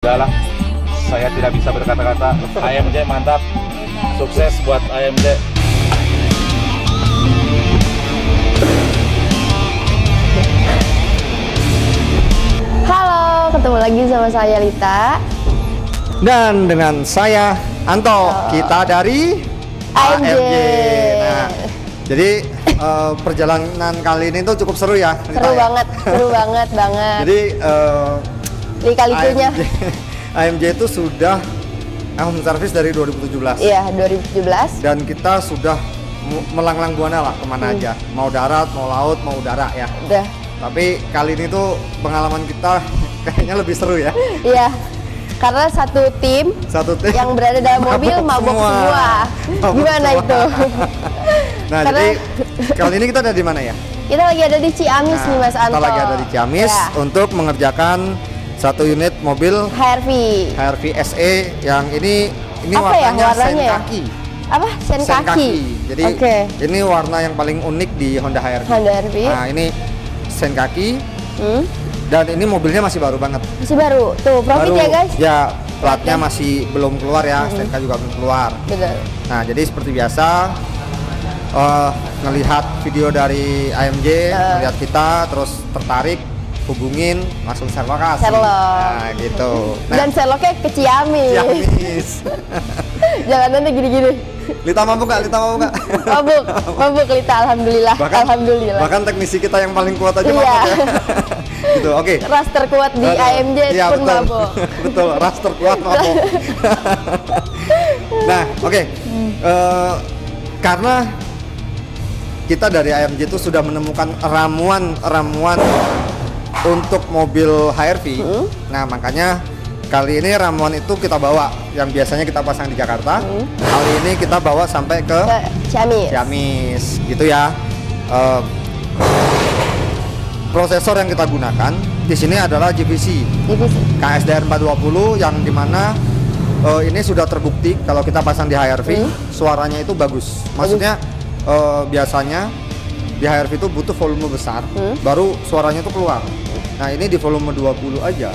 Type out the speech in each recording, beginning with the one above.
Udahlah, saya tidak bisa berkata-kata. AMJ mantap, sukses buat AMJ. Halo, ketemu lagi sama saya Lita dan dengan saya Anto. Kita dari AMJ. Nah, jadi perjalanan kali ini tuh cukup seru ya. Seru banget, seru banget. Jadi lika-likunya AMJ itu sudah home service dari 2017. Iya, 2017. Dan kita sudah melanglang buana lah kemana aja, mau darat, mau laut, mau udara ya. Udah. Tapi kali ini tuh pengalaman kita kayaknya lebih seru ya. Iya, karena satu tim yang berada dalam mobil mabok semua. Gimana itu? Nah, jadi kali ini kita ada di mana ya? Kita lagi ada di Ciamis nih Mas Anto. Kita lagi ada di Ciamis untuk mengerjakan satu unit mobil HRV SE yang ini apa warnanya ya, sen kaki. Apa? Sen kaki. Jadi ini warna yang paling unik di Honda HRV. Nah, ini sen kaki. Dan ini mobilnya masih baru banget. Masih baru. Tuh, profit ya guys. Ya, platnya masih belum keluar ya, STNK juga belum keluar. Betul. Nah, jadi seperti biasa ngelihat video dari AMJ, ngelihat kita terus tertarik, hubungin, langsung serlok kasih. Nah, gitu. Nah, dan serloknya ke Ciamis. Jangan nanti gini-gini. Lita mabuk nggak? Mabuk Lita, alhamdulillah. Alhamdulillah. Bahkan teknisi kita yang paling kuat aja mabuk ya. Gitu, oke. Ras terkuat di AMJ pun mabuk. Betul, ras terkuat mabuk. Nah, oke. Karena kita dari AMJ itu sudah menemukan ramuan untuk mobil HRV. Nah, makanya kali ini ramuan itu kita bawa yang biasanya kita pasang di Jakarta. Kali ini kita bawa sampai ke Ciamis, gitu ya. Prosesor yang kita gunakan di sini adalah GVC KSDR 420 yang dimana ini sudah terbukti kalau kita pasang di HRV suaranya itu bagus. Maksudnya biasanya di HRV itu butuh volume besar baru suaranya itu keluar. Nah, ini di volume 20 aja.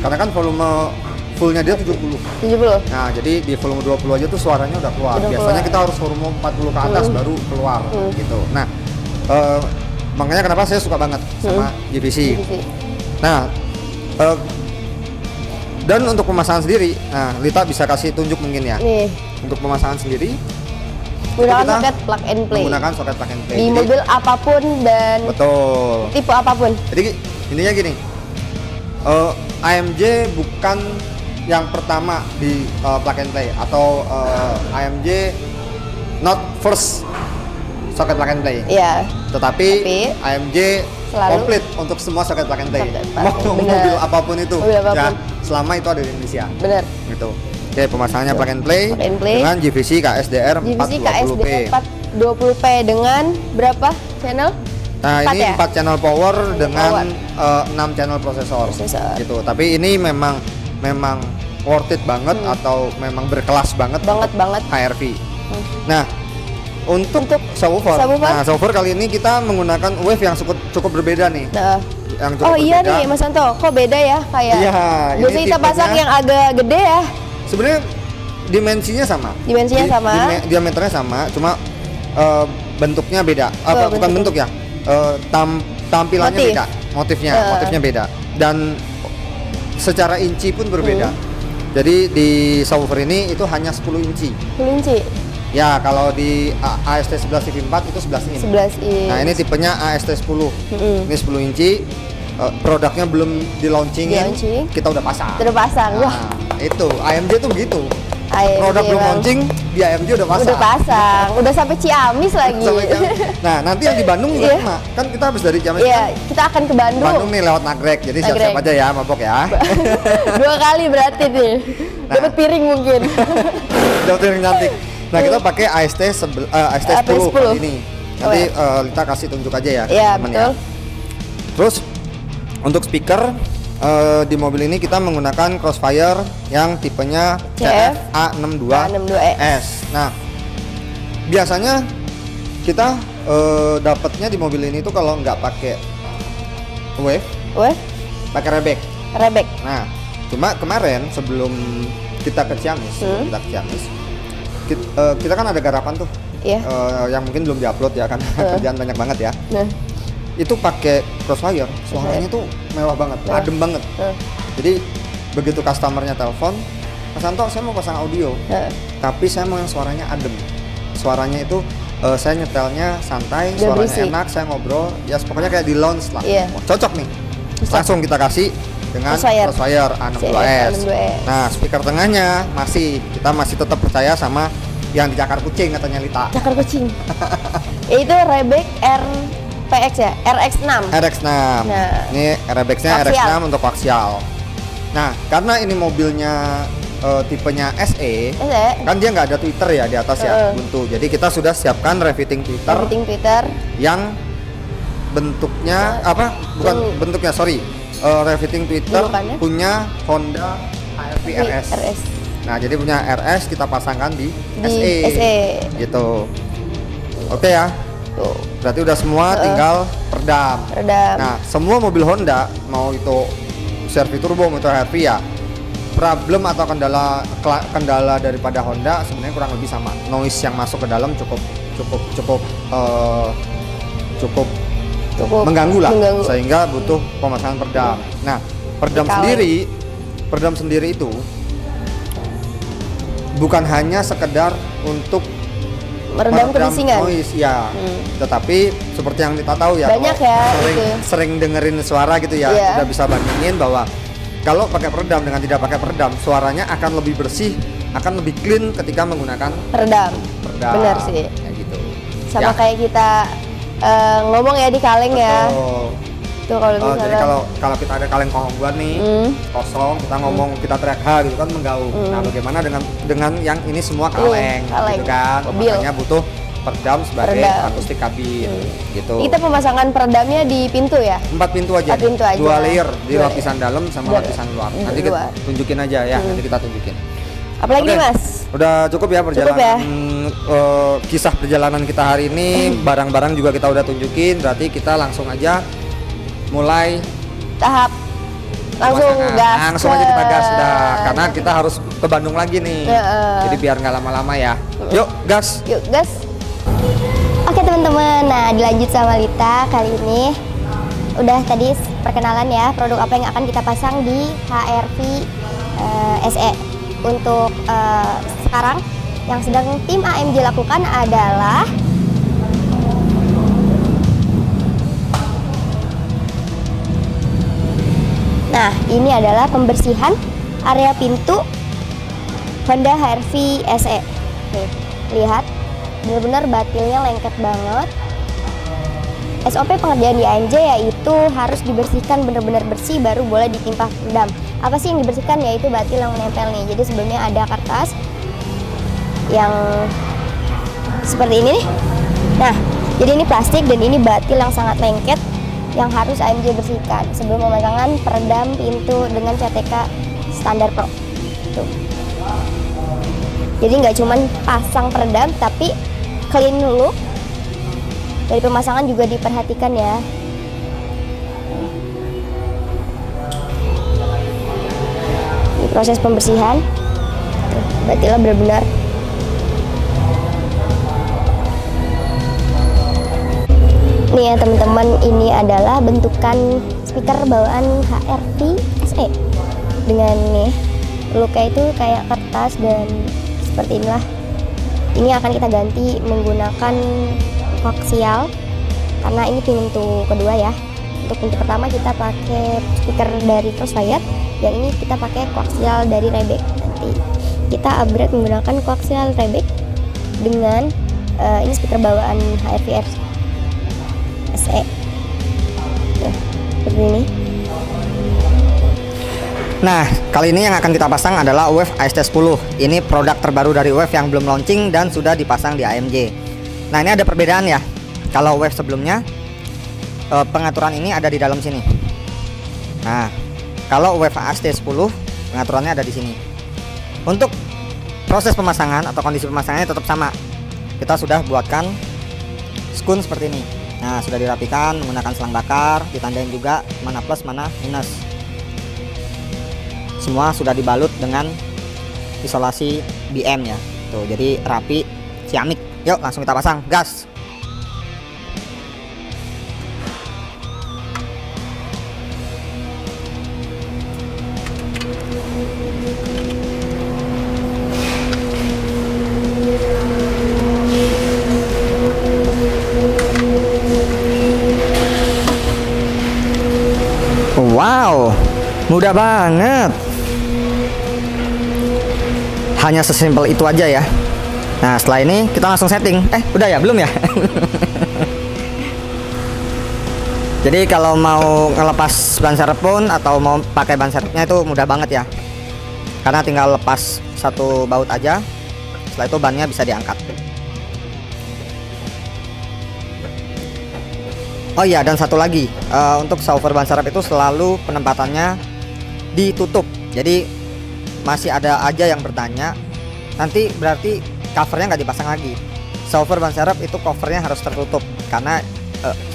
Karena kan volume fullnya dia 70. Nah, jadi di volume 20 aja tuh suaranya udah keluar. Biasanya kita harus volume 40 ke atas baru keluar gitu. Nah, makanya kenapa saya suka banget sama GVC. Nah, dan untuk pemasangan sendiri, nah Lita bisa kasih tunjuk mungkin ya. Untuk pemasangan sendiri menggunakan soket plug and play. Di mobil apapun dan tipe apapun. Jadi intinya gini, AMJ bukan yang pertama di plug and play atau AMJ not first soket plug and play. Iya. Tetapi AMJ komplit untuk semua soket plug and play. Mau mobil apapun itu, ya, selama itu ada di Indonesia. Benar. Gitu. Oke, pemasangannya plug and play dengan GVC KSDR 420p. 420p dengan berapa channel? Nah, ini 4 channel power dengan 6 channel prosesor. Gitu. Tapi ini memang worth it banget atau memang berkelas banget HRV. Nah, untuk subwoofer kali ini kita menggunakan wave yang cukup berbeda nih. Yang cukup iya nih Mas Anto, kok beda ya kayak? Iya, biasanya kita pasang yang agak gede ya. Sebenarnya dimensinya sama. Diameternya sama, cuma bentuknya beda. Bukan bentuk ya. Tampilannya beda, motifnya beda. Dan secara inci pun berbeda. Jadi di subwoofer ini itu hanya 10 inci. 10 inci. Ya, kalau di AST 11 TV4 itu 11 inci. Nah, ini tipenya AST 10. Ini 10 inci. Produknya belum di launchingin, kita udah pasang. Nah, itu AMJ tuh begitu. Produk belum launching, di AMJ udah pasang. Udah sampai Ciamis lagi. Nah, nanti yang di Bandung juga sama. Kan kita habis dari Ciamis. Iya, kita akan ke Bandung. Bandung nih lewat Nagrek. Jadi siap-siap aja ya, mabok ya. 2 kali berarti nih. Dapat piring mungkin. Dapat piring cantik. Nah, kita pakai AST 10 kali ini. Nanti Lita kasih tunjuk aja ya. Iya, betul. Terus untuk speaker di mobil ini kita menggunakan Crossfire yang tipenya CF-A62S. Nah, biasanya kita dapatnya di mobil ini tuh kalau nggak pakai wave, pakai rebek. Rebek. Nah, Cuma kemarin sebelum kita ke Ciamis, kita kan ada garapan tuh, yang mungkin belum diupload ya kan, kerjaan banyak banget ya. Itu pakai Crossfire, suaranya tuh mewah banget, adem banget. Jadi begitu customernya telepon, Mas Santo saya mau pasang audio, tapi saya mau yang suaranya adem. Suaranya itu saya nyetelnya santai, suaranya enak, saya ngobrol, ya pokoknya kayak di lounge lah. Cocok nih. Langsung kita kasih dengan Crossfire A62S. Nah, speaker tengahnya kita masih tetap percaya sama yang di Cakar Kucing katanya Lita. Cakar Kucing. Itu Rebek RPX ya, RX6. RX6. Nah, ini Rebeknya RX6 untuk koaksial. Nah, karena ini mobilnya tipenya SE, kan dia nggak ada Twitter ya di atas ya, buntu. Jadi kita sudah siapkan revitting Twitter yang bentuknya bentuknya revitting Twitter punya Honda HRV RS. Nah, jadi punya RS kita pasangkan di SE. Gitu. Oke ya. Berarti udah semua, tinggal peredam. Nah, semua mobil Honda, mau itu CR-V turbo mau itu HRV ya, problem atau kendala daripada Honda sebenarnya kurang lebih sama. Noise yang masuk ke dalam cukup mengganggu lah, sehingga butuh pemasangan peredam. Nah, peredam sendiri itu bukan hanya sekedar untuk meredam kebisingan noise ya, tetapi seperti yang kita tahu ya, banyak ya, sering dengerin suara gitu ya, kita bisa bandingin bahwa kalau pakai peredam dengan tidak pakai peredam, suaranya akan lebih bersih, akan lebih clean ketika menggunakan peredam. Benar sih. Kayak gitu. Sama kayak kita ngomong ya di kaleng. Betul. Ya. Tuh kalau misalnya jadi kalau kita ada kaleng kongguan nih, kosong, kita ngomong, kita teriak gitu kan menggaung. Nah, bagaimana dengan yang ini semua kaleng. Gitu kan? Makanya butuh peredam sebagai akustik kabin gitu. Kita pemasangan peredamnya di pintu ya? 4 pintu aja. 4 pintu aja. 2 layer di lapisan dalam sama lapisan luar. Nanti kita tunjukin aja ya, nanti kita tunjukin. Apalagi Mas? Udah cukup ya perjalanan kisah perjalanan kita hari ini. Barang-barang juga kita udah tunjukin. Berarti kita langsung aja mulai tahap langsung aja kita gas udah, karena kita harus ke Bandung lagi nih. Jadi biar nggak lama-lama ya. Yuk gas. Oke teman-teman, nah dilanjut sama Lita. Kali ini udah tadi perkenalan ya produk apa yang akan kita pasang di HRV SE. Untuk sekarang yang sedang tim AMJ lakukan adalah ini adalah pembersihan area pintu Honda HRV SE. Nih, lihat benar-benar batilnya lengket banget. SOP pengerjaan di AMJ yaitu harus dibersihkan benar-benar bersih baru boleh ditimpa peredam. Apa sih yang dibersihkan? Yaitu batil yang menempel nih. Jadi sebelumnya ada kertas yang seperti ini nih. Nah, jadi ini plastik dan ini batil yang sangat lengket yang harus AMJ bersihkan sebelum pemasangan peredam pintu dengan CTK standar Pro. Tuh. Jadi nggak cuman pasang peredam tapi clean dulu. Dari pemasangan juga diperhatikan ya. Ini proses pembersihan. Batilnya benar-benar. Nih ya teman-teman, ini adalah bentukan speaker bawaan HRV SE. Dengan nih looknya itu kayak kertas dan seperti inilah. Ini akan kita ganti menggunakan koaksial karena ini pintu kedua ya. Untuk pintu pertama kita pakai speaker dari Crossfire, yang ini kita pakai koaksial dari Rebek. Nanti kita upgrade menggunakan koaksial Rebek dengan ini speaker bawaan HRV SE. Nah, seperti ini. Nah, kali ini yang akan kita pasang adalah UEV AST10. Ini produk terbaru dari UEV yang belum launching dan sudah dipasang di AMJ. Nah, ini ada perbedaan ya. Kalau UEV sebelumnya pengaturan ini ada di dalam sini. Nah, kalau UEV AST10 pengaturannya ada di sini. Untuk proses pemasangan atau kondisi pemasangannya tetap sama. Kita sudah buatkan skun seperti ini. Nah, sudah dirapikan menggunakan selang bakar, ditandain juga mana plus mana minus. semua sudah dibalut dengan isolasi BM ya. Tuh, jadi rapi, ciamik. Yuk langsung kita pasang, gas. Wow, mudah banget. Hanya sesimpel itu aja ya. Nah, setelah ini kita langsung setting. Udah ya? Belum ya? Jadi kalau mau ngelepas ban serep pun atau mau pakai ban serepnya itu mudah banget ya. Karena tinggal lepas satu baut aja. Setelah itu bannya bisa diangkat. Oh iya, dan satu lagi, untuk subwoofer ban serep itu selalu penempatannya ditutup. Jadi masih ada aja yang bertanya, nanti berarti covernya nggak dipasang lagi. Subwoofer ban serep itu covernya harus tertutup karena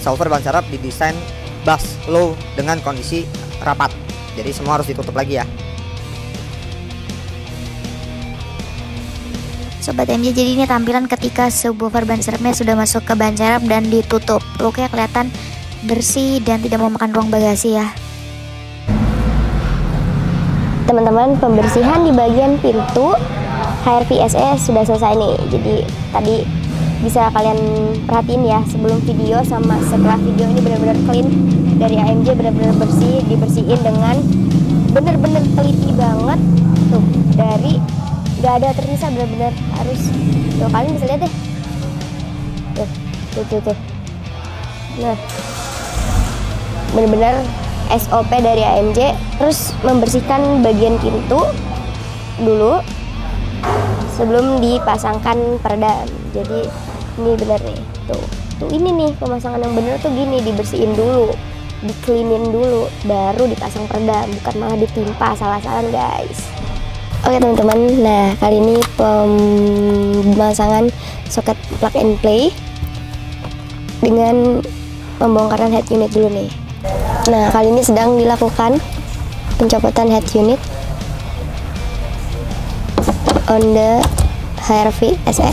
subwoofer ban serep didesain bass low dengan kondisi rapat. Jadi semua harus ditutup lagi ya. Sobat MJ, jadi ini tampilan ketika subwoofer ban serepnya sudah masuk ke ban serep dan ditutup. Looknya kelihatan bersih dan tidak memakan ruang bagasi ya. Teman-teman, pembersihan di bagian pintu HRV SE sudah selesai nih. Jadi tadi bisa kalian perhatiin ya, sebelum video sama setelah video ini benar-benar clean dari AMJ, benar-benar bersih, dibersihin dengan benar-benar teliti banget tuh, dari nggak ada tersisa, benar-benar harus tuh, kalian bisa lihat deh tuh. Nah, benar-benar SOP dari AMJ. Terus membersihkan bagian pintu dulu sebelum dipasangkan peredam. Jadi ini benar nih, tuh ini nih pemasangan yang benar tuh gini, dibersihin dulu, di-cleanin dulu, baru dipasang peredam, bukan malah ditimpa salah-salah guys. Oke teman-teman, nah kali ini pemasangan soket plug and play dengan pembongkaran head unit dulu nih. Nah kali ini sedang dilakukan pencopotan head unit on the HRV SE.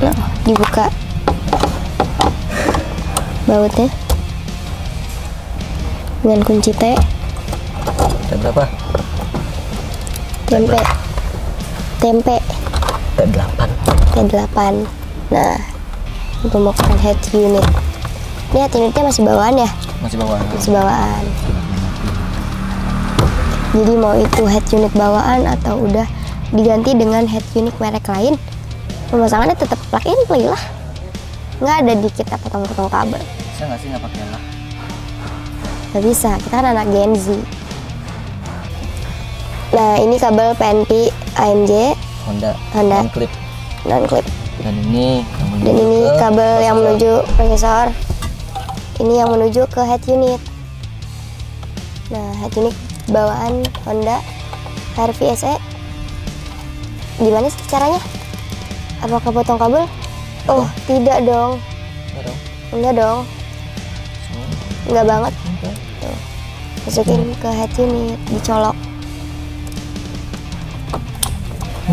Nah, dibuka bautnya dengan kunci T. Berapa? Tempe T8. Nah, pembongkaran head unit. Ini head unitnya masih bawaan ya? Masih bawaan. Jadi mau itu head unit bawaan atau udah diganti dengan head unit merek lain, pemasangannya tetap plug and play lah. Nggak ada di kita potong-potong kabel. Bisa nggak sih nggak pakai lah? Nggak bisa, kita kan anak Gen Z. Nah ini kabel PNP AMJ Honda. non clip. Dan ini kabel yang menuju prosesor. Ini yang menuju ke head unit. Nah head unit bawaan Honda HRV SE. Gimana sih caranya? Apakah potong kabel? Oh tidak dong. Enggak dong. Enggak banget. Tuh. Masukin ke head unit, dicolok.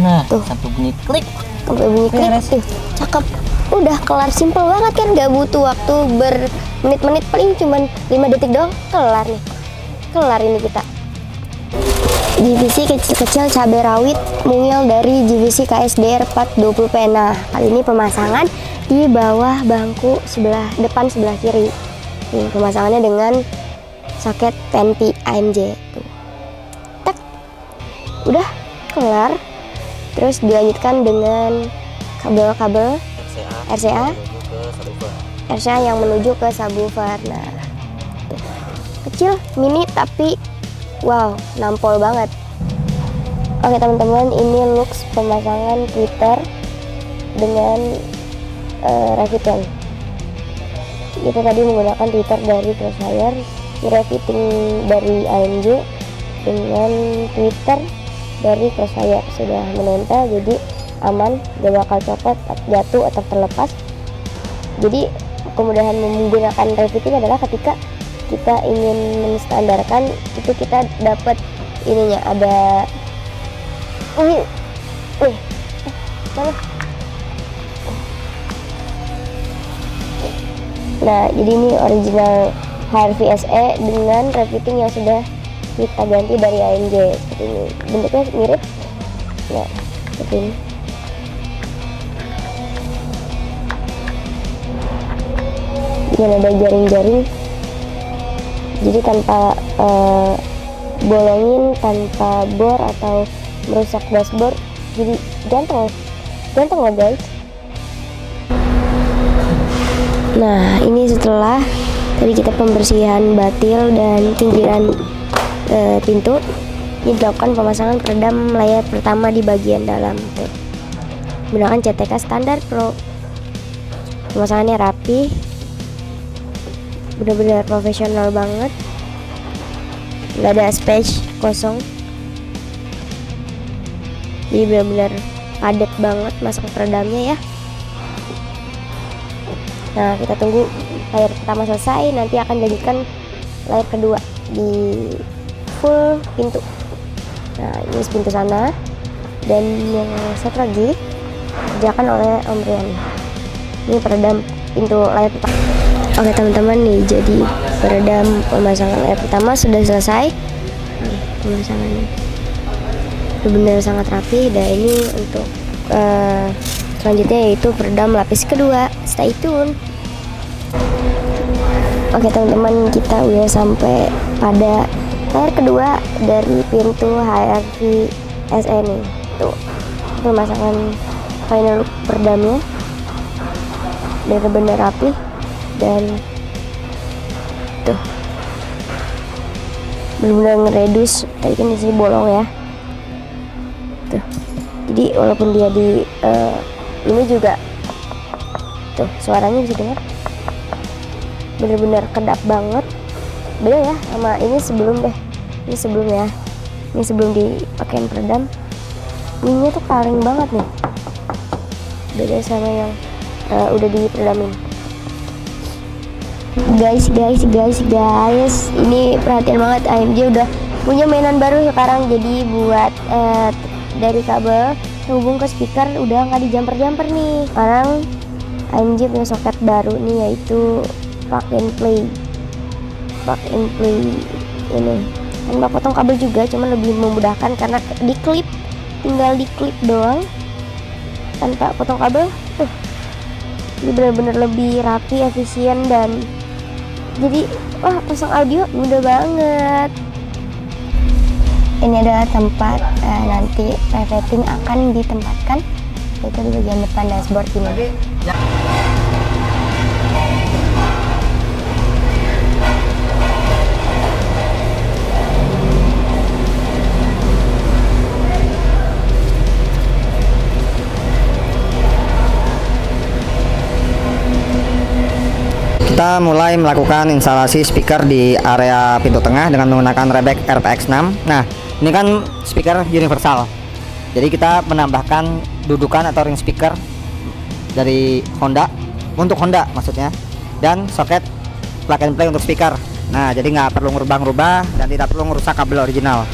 Nah, tuh. sampai bunyi klik. Tuh, cakep. Udah kelar, simple banget kan, gak butuh waktu bermenit-menit, paling cuman 5 detik doang kelar nih. Kelar ini kita. Divisi kecil-kecil cabai rawit mungil dari divisi KSDR 420P. Nah, kali ini pemasangan di bawah bangku depan sebelah kiri. Nih, pemasangannya dengan soket PNP AMJ. Tuh. Tek. Udah kelar. Terus dilanjutkan dengan kabel-kabel RCA yang menuju ke subwoofer. Nah, tuh. Kecil, mini, tapi wow, nampol banget. Oke teman-teman, ini looks pemasangan tweeter dengan refitting. Kita tadi menggunakan tweeter dari Crossfire, refitting dari AMJ dengan tweeter dari Crossfire sudah menempel, jadi aman, gak bakal copot, jatuh atau terlepas. Jadi kemudahan menggunakan refitting adalah ketika kita ingin menstandarkan itu kita dapat ininya ada mana? Nah, jadi ini original HRV SE dengan refitting yang sudah kita ganti dari AMG seperti ini. Bentuknya mirip. Nah, seperti ini. Dengan ada jaring-jaring, jadi tanpa bolongin, tanpa bor atau merusak dashboard, jadi ganteng lah guys. Nah, ini setelah tadi kita pembersihan batil dan pinggiran pintu, ini dilakukan pemasangan peredam layar pertama di bagian dalam tuh. Menggunakan CTK standar Pro. Pemasangannya rapi, benar-benar profesional banget, nggak ada space kosong, jadi benar-benar padat banget masuk peredamnya ya. Nah, kita tunggu layar pertama selesai, nanti akan dilanjutkan layar kedua di full pintu. Nah, ini pintu sana, dan yang satu lagi kerjakan oleh Om Rian. Ini peredam pintu layar pertama. Oke teman-teman, nih jadi peredam pemasangan layar pertama sudah selesai. Nih, pemasangannya benar-benar sangat rapi. Dan ini untuk selanjutnya yaitu peredam lapis kedua. Stay tune. Oke teman-teman, kita udah sampai pada layar kedua dari pintu HRV SE nih. Tuh, pemasangan final look peredamnya benar-benar rapi. Dan tuh benar-benar ngeredus, tadi kan di sini bolong ya tuh, jadi walaupun dia di ini juga tuh suaranya bisa dengar, benar-benar kedap banget. Beda ya sama ini sebelum deh, ini sebelum ya, ini sebelum dipakein peredam, bunyinya tuh paling banget nih, beda sama yang udah diperedamin. Guys, ini perhatian banget, AMG udah punya mainan baru sekarang. Jadi buat dari kabel hubung ke speaker udah nggak dijamper-jamper nih. Sekarang AMG punya soket baru nih, yaitu plug and play ini. Tanpa potong kabel juga, cuman lebih memudahkan karena diklip, tinggal diklip doang tanpa potong kabel. Ini benar-benar lebih rapi, efisien, dan jadi wah, pasang audio mudah banget. Ini adalah tempat nanti reflecting akan ditempatkan, yaitu di bagian depan dashboard ini. Kita mulai melakukan instalasi speaker di area pintu tengah dengan menggunakan Rebek RPX 6. Nah, ini kan speaker universal, jadi kita menambahkan dudukan atau ring speaker dari Honda, untuk Honda maksudnya, dan soket plug and play untuk speaker. Nah, jadi nggak perlu ngerubah-ngerubah dan tidak perlu merusak kabel original.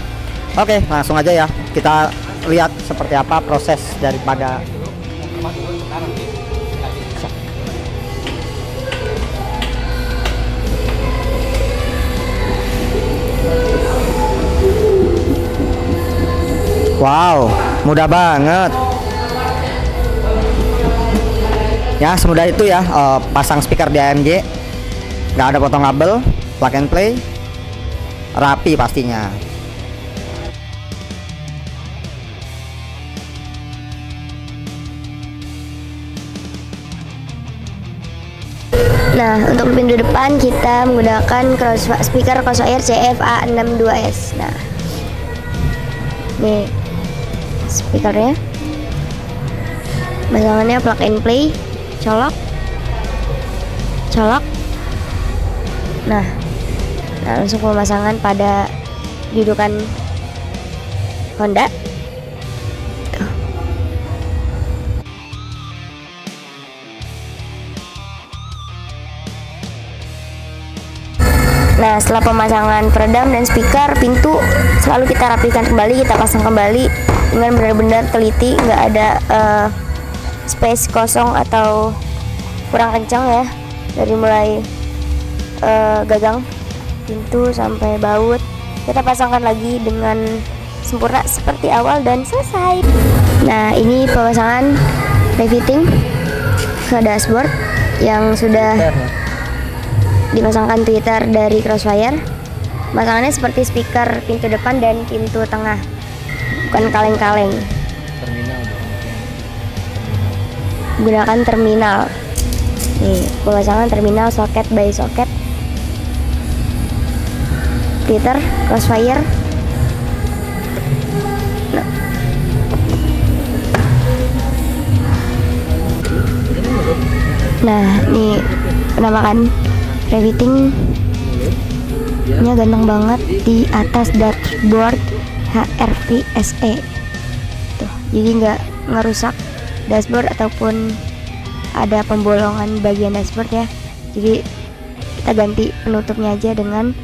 Oke, langsung aja ya, kita lihat seperti apa proses daripada wow, mudah banget ya, semudah itu ya. Pasang speaker di AMG, nggak ada potong kabel, plug and play, rapi pastinya. Nah, untuk pintu depan kita menggunakan speaker Crossfire CFA62S. Nah, nih speakernya, pasangannya plug and play, colok. Nah, langsung pemasangan pada dudukan Honda. Nah, setelah pemasangan peredam dan speaker, pintu selalu kita rapikan kembali, kita pasang kembali dengan benar-benar teliti, nggak ada space kosong atau kurang kencang ya, dari mulai gagang pintu sampai baut kita pasangkan lagi dengan sempurna seperti awal dan selesai. Nah, ini pemasangan revitting ke dashboard yang sudah dipasangkan tweeter dari Crossfire. Pasangannya seperti speaker pintu depan dan pintu tengah, bukan kaleng-kaleng. Gunakan terminal. Nih, pemasangan terminal soket by soket. Tweeter Crossfire. Nah, ini penampakan revitting nya ganteng banget di atas dashboard HRV SE tuh, jadi nggak ngerusak dashboard ataupun ada pembolongan bagian dashboard ya. Jadi kita ganti penutupnya aja dengan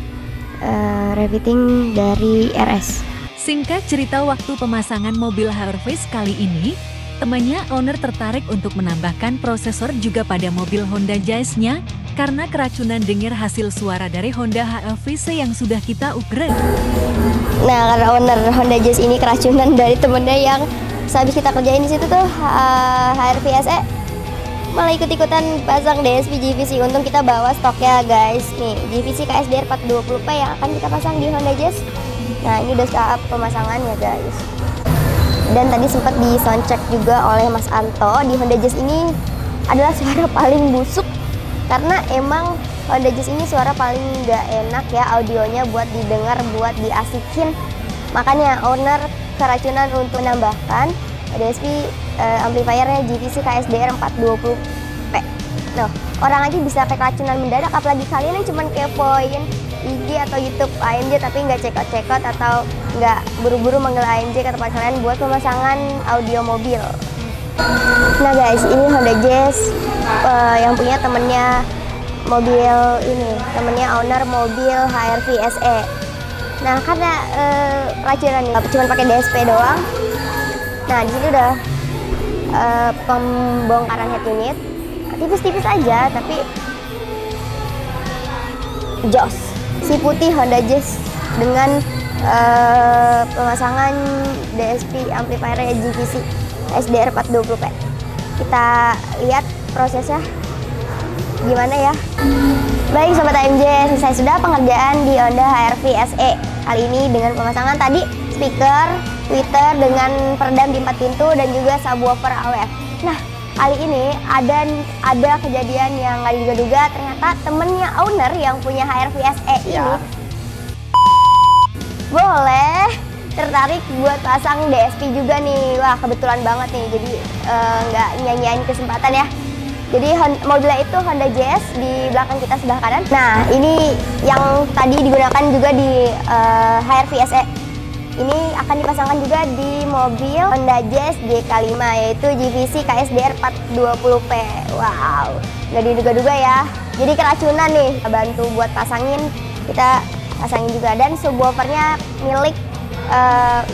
revitting dari RS. Singkat cerita, waktu pemasangan mobil HRV kali ini, temannya owner tertarik untuk menambahkan prosesor juga pada mobil Honda Jazz-nya karena keracunan dengar hasil suara dari Honda HRV yang sudah kita upgrade. Nah, karena owner Honda Jazz ini keracunan dari temennya yang sehabis kita kerjain di situ tuh HRV SE malah ikut-ikutan pasang DSP GVC. Untung kita bawa stoknya guys. Nih, GVC KSDR 420P yang akan kita pasang di Honda Jazz. Nah, ini udah tahap pemasangannya guys. Dan tadi sempat di sound check juga oleh Mas Anto, di Honda Jazz ini adalah suara paling busuk karena emang Honda Jazz ini suara paling nggak enak ya audionya buat didengar, buat diasikin. Makanya owner keracunan untuk menambahkan DSP amplifiernya GVC KSDR 420P. Nah, orang aja bisa kayak keracunan mendadak, apalagi kalian yang cuman kepoin IG atau YouTube AMJ tapi nggak cekot-cekot atau nggak buru-buru manggil AMJ ke tempat kalian buat pemasangan audio mobil. Nah guys, ini Honda Jazz yang punya temennya mobil ini, temennya owner mobil HRV SE. Nah, karena keracunan nggak cuma pakai DSP doang. Nah, di sini udah pembongkaran head unit, tipis-tipis aja tapi jos. Si putih Honda Jazz dengan pemasangan DSP amplifier GVC SDR 420P. Kita lihat prosesnya gimana ya. Baik sobat AMJ, selesai sudah pengerjaan di Honda HRV SE kali ini dengan pemasangan tadi speaker, tweeter dengan peredam di 4 pintu dan juga subwoofer AWF. Nah, kali ini ada kejadian yang nggak diduga-duga. Ternyata temennya owner yang punya HRV SE ini boleh tertarik buat pasang DSP juga nih. Wah, kebetulan banget nih, jadi nggak nyanyiin kesempatan ya. Jadi mobilnya itu Honda Jazz di belakang kita sebelah kanan. Nah, ini yang tadi digunakan juga di HRV SE. Ini akan dipasangkan juga di mobil Honda Jazz GK5 yaitu GVC KSDR 420P. Wow, nggak diduga-duga ya. Jadi keracunan nih, bantu buat pasangin, kita pasangin juga. Dan subwoofernya milik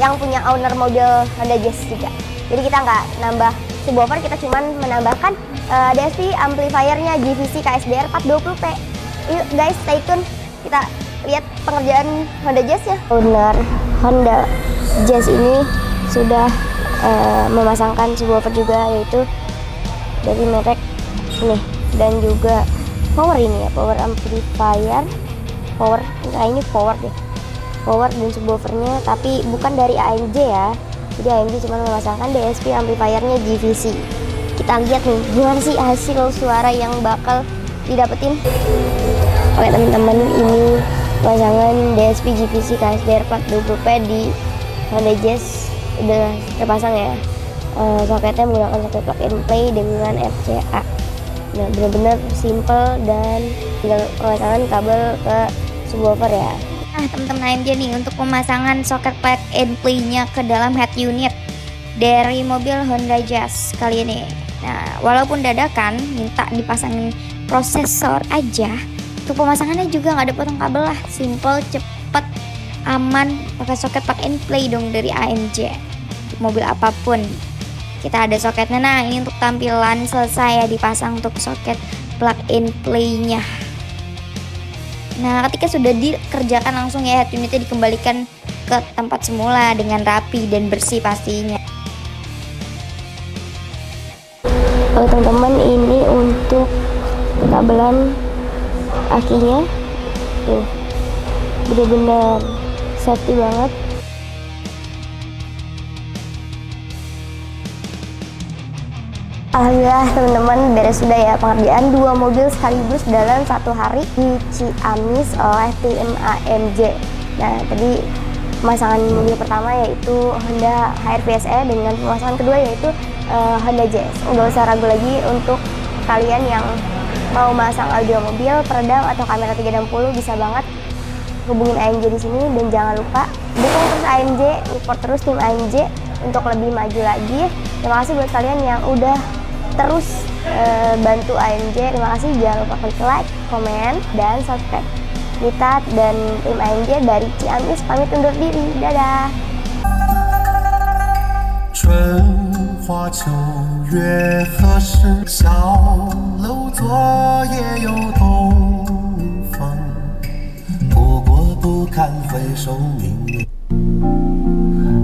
yang punya owner mobil Honda Jazz juga. Jadi kita nggak nambah subwoofer, kita cuman menambahkan DSP amplifiernya GVC KSDR 420P. Yuk guys, stay tune, kita lihat pengerjaan Honda Jazz-nya. Owner Honda Jazz ini sudah memasangkan subwoofer juga, yaitu dari merek ini, dan juga power ini ya, power amplifier, power, nah ini power deh, power dan subwoofernya, tapi bukan dari AMJ ya. Jadi AMJ cuma memasangkan DSP amplifiernya GVC. Kita lihat nih gimana sih hasil suara yang bakal didapetin. Oke teman-teman, ini pasangan DSP GVC KSDR 420P di Honda Jazz udah terpasang ya. Soketnya menggunakan soket plug and play dengan RCA. Nah, benar-benar simple dan tinggal pemasangan kabel ke subwoofer ya. Nah teman-teman AMJ nih, untuk pemasangan soket plug and play-nya ke dalam head unit dari mobil Honda Jazz kali ini. Nah, walaupun dadakan minta dipasangin prosesor aja, Untuk pemasangannya juga nggak ada potong kabel lah, simple, cepet, aman, pakai soket plug and play dong dari AMJ. Untuk mobil apapun kita ada soketnya. Nah ini untuk tampilan selesai ya, dipasang untuk soket plug and play-nya. Nah ketika sudah dikerjakan langsung ya head unitnya dikembalikan ke tempat semula dengan rapi dan bersih pastinya. Teman-teman, ini untuk kabelan akinya tuh, bener-bener safety banget. Alhamdulillah teman-teman, beres sudah ya pengerjaan 2 mobil sekaligus dalam 1 hari di Ciamis oleh tim AMJ. Nah tadi pemasangan mobil pertama yaitu Honda HR-V SE dengan pemasangan kedua yaitu Honda Jazz. Nggak usah ragu lagi untuk kalian yang mau masang audio mobil, peredam atau kamera 360 bisa banget hubungin AMJ di sini. Dan jangan lupa dukung terus AMJ, support terus tim AMJ untuk lebih maju lagi. Terima kasih buat kalian yang udah terus bantu AMJ. Terima kasih, jangan lupa klik like, komen, dan subscribe. Kita dan tim AMJ dari Ciamis pamit undur diri. Dadah. 春花秋月何时？小楼昨夜又东风，不过不堪回首命运。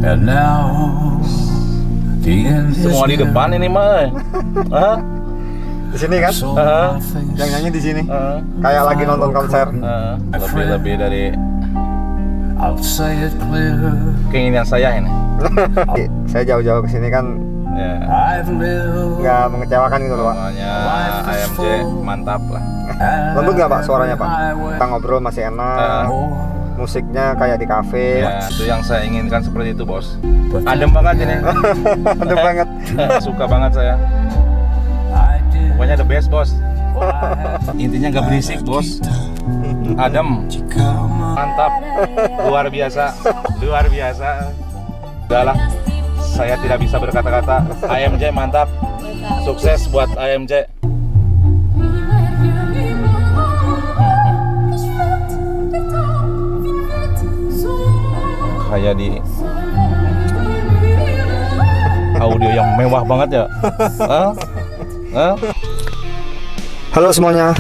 And now the end is Semua di depan ini mah. Hah? Di sini kan? Yang nyanyi di sini. Kayak lagi nonton konser. Lebih dari I'll say it clear. keinginan saya ini. Saya jauh-jauh ke sini kan Ya. I've lived nggak mengecewakan gitu loh Pak. Semuanya AMJ mantap lah. Lembut nggak Pak suaranya Pak? Kita ngobrol masih enak. Musiknya kayak di kafe. Ya, itu yang saya inginkan seperti itu bos. Adem banget ini. Adem banget. Suka banget saya. Pokoknya the best bos. Intinya nggak berisik bos. Adem. Mantap. Luar biasa. Luar biasa. Udahlah. Saya tidak bisa berkata-kata. AMJ mantap. Sukses buat AMJ. Kayak di audio yang mewah banget ya. Hah? Hah? Halo semuanya.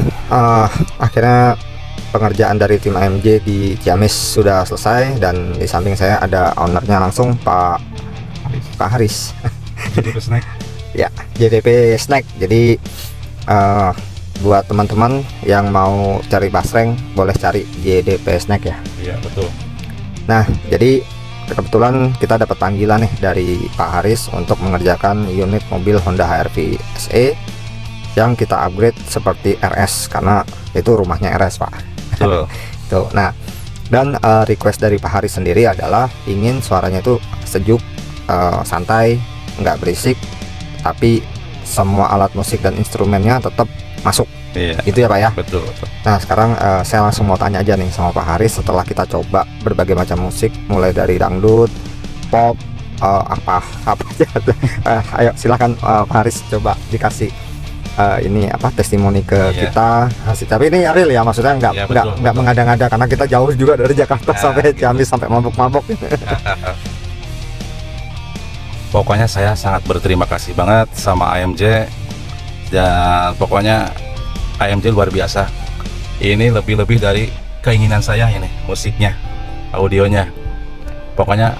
Akhirnya pengerjaan dari tim AMJ di Ciamis sudah selesai dan di samping saya ada ownernya langsung Pak Haris. JDP Snack. Ya, JDP Snack. Jadi buat teman-teman yang mau cari basreng boleh cari JDP Snack ya. Iya betul. Nah, jadi kebetulan kita dapat panggilan nih dari Pak Haris untuk mengerjakan unit mobil Honda HR-V SE yang kita upgrade seperti RS karena itu rumahnya RS Pak. Betul. Tuh. Nah, dan request dari Pak Haris sendiri adalah ingin suaranya itu sejuk, santai, nggak berisik, tapi semua alat musik dan instrumennya tetap masuk. Iya. Gitu ya Pak ya. Betul. Nah sekarang saya langsung mau tanya aja nih sama Pak Haris setelah kita coba berbagai macam musik mulai dari dangdut, pop, apa aja. Ayo silakan Pak Haris coba dikasih ini apa testimoni ke kita. Tapi ini real ya, maksudnya nggak mengada-ngada karena kita jauh juga dari Jakarta sampai Ciamis sampai mabuk-mabuk. Pokoknya saya sangat berterima kasih banget sama AMJ dan pokoknya AMJ luar biasa. Ini lebih-lebih dari keinginan saya ini, musiknya, audionya. Pokoknya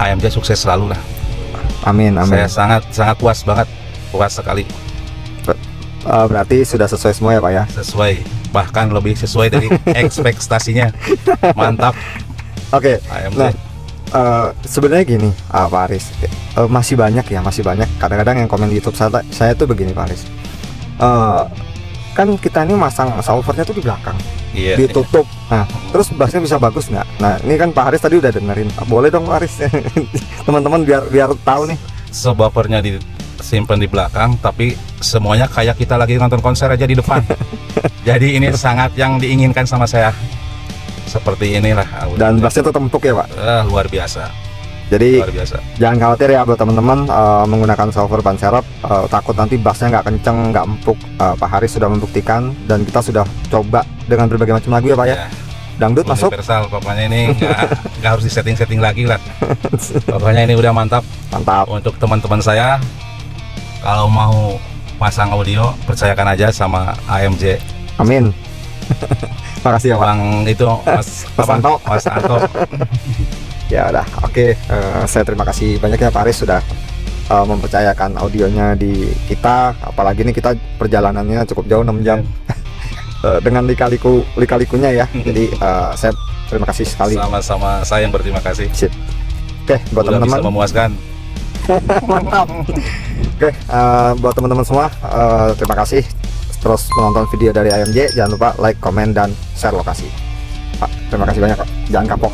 AMJ sukses selalu lah. Amin, amin. Saya sangat puas banget, puas sekali. Berarti sudah sesuai semua ya Pak ya? Sesuai, bahkan lebih sesuai dari ekspektasinya. Mantap. Oke. AMJ. Nah, sebenarnya gini Pak Haris, masih banyak kadang-kadang yang komen di YouTube saya tuh begini Pak Haris. Kan kita ini masang subwoofernya tuh di belakang, Iya, ditutup. Nah, terus bassnya bisa bagus nggak? Nah, ini kan Pak Haris tadi udah dengerin. Boleh dong Pak Haris, teman-teman biar tahu nih. Subwoofernya disimpan di belakang, tapi semuanya kayak kita lagi nonton konser aja di depan. Jadi ini sangat yang diinginkan sama saya. Seperti inilah. Dan bassnya tetap empuk ya Pak. Luar biasa. Jadi Luar biasa. jangan khawatir ya buat teman-teman menggunakan subwoofer ban serep, takut nanti bassnya nggak kenceng, nggak empuk. Pak Haris sudah membuktikan dan kita sudah coba dengan berbagai macam lagu ya Pak ya. Dangdut masuk. Universal, pokoknya ini nggak harus disetting-setting lagi lah. Pokoknya ini udah mantap. Mantap. Untuk teman-teman saya, kalau mau pasang audio, percayakan aja sama AMJ. Amin. Makasih ya Pak. Bang itu Mas Anto. Ya udah, oke. Saya terima kasih banyak ya Pak Aris sudah mempercayakan audionya di kita. Apalagi ini kita perjalanannya cukup jauh 6 jam dengan lika-likunya ya. Jadi saya terima kasih sekali. Sama-sama, saya yang berterima kasih. Sip. Oke, buat teman-teman. Bisa memuaskan. Mantap. Oke, buat teman-teman semua, terima kasih terus menonton video dari AMJ. Jangan lupa like, komen, dan share lokasi. Pak, terima kasih banyak Pak. Jangan kapok.